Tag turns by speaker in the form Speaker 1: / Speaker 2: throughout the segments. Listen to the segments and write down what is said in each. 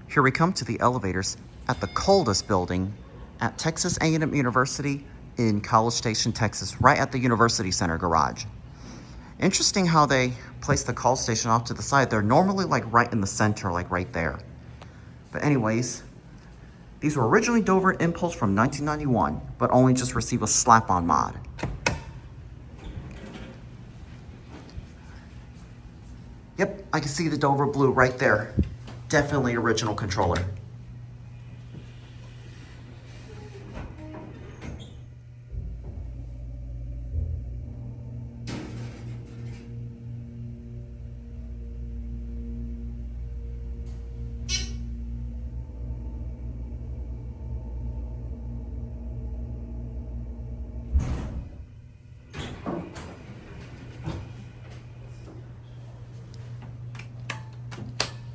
Speaker 1: Here we come to the elevators at the Koldus building at Texas A&M University in College Station, Texas, right at the University Center garage. Interesting how they place the call station off to the side. They're normally like right in the center, like right there. But anyways, these were originally Dover Impulse from 1991, but only just received a slap-on mod. Yep, I can see the Dover blue right there. Definitely original controller.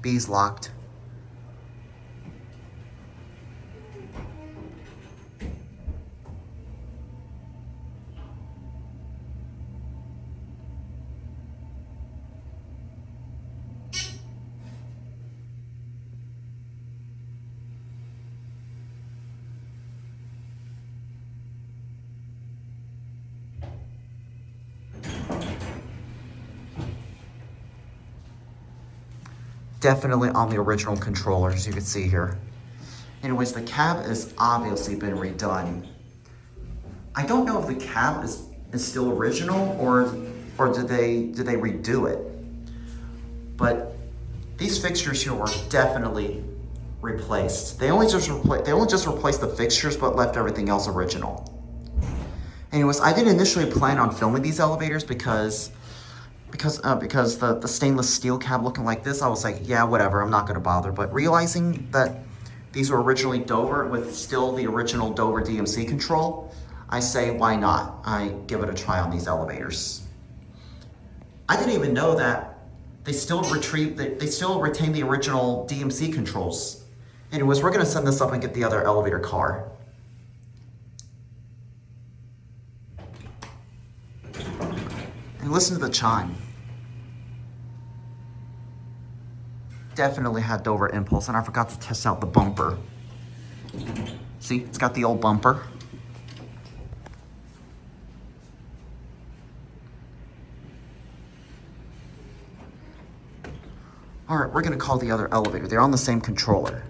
Speaker 1: B's locked. Definitely on the original controller, as you can see here. Anyways, the cab has obviously been redone. I don't know if the cab is still original or did they redo it. But these fixtures here were definitely replaced. They only just replaced the fixtures but left everything else original. Anyways, I didn't initially plan on filming these elevators because the stainless steel cab looking like this, I was like, yeah, whatever, I'm not gonna bother. But realizing that these were originally Dover with still the original Dover DMC control, I say, why not? I give it a try on these elevators. I didn't even know that they still retain the original DMC controls. Anyways, we're gonna send this up and get the other elevator car. And listen to the chime. Definitely had Dover Impulse, and I forgot to test out the bumper. See, it's got the old bumper. All right, we're gonna call the other elevator. They're on the same controller.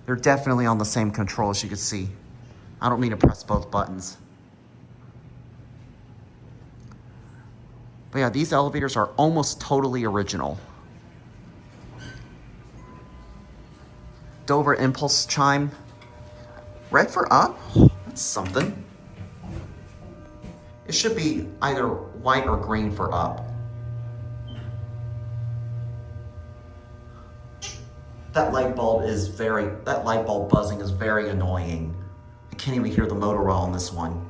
Speaker 1: They're definitely on the same control, as you can see. I don't mean to press both buttons. But yeah, these elevators are almost totally original. Dover Impulse chime. Red for up? That's something. It should be either white or green for up. That light bulb buzzing is very annoying. I can't even hear the motor well on this one.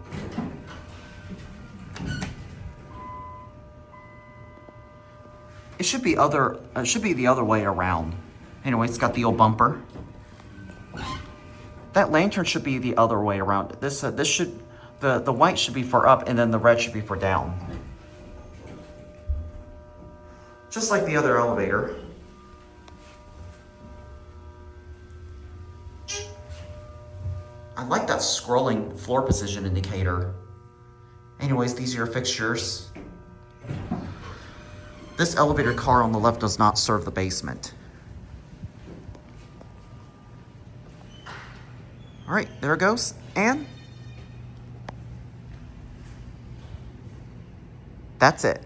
Speaker 1: It should be the other way around. Anyway, it's got the old bumper. That lantern should be the other way around. The white should be for up and then the red should be for down. Just like the other elevator. I like that scrolling floor position indicator. Anyways, these are your fixtures. This elevator car on the left does not serve the basement. All right, there it goes. And that's it.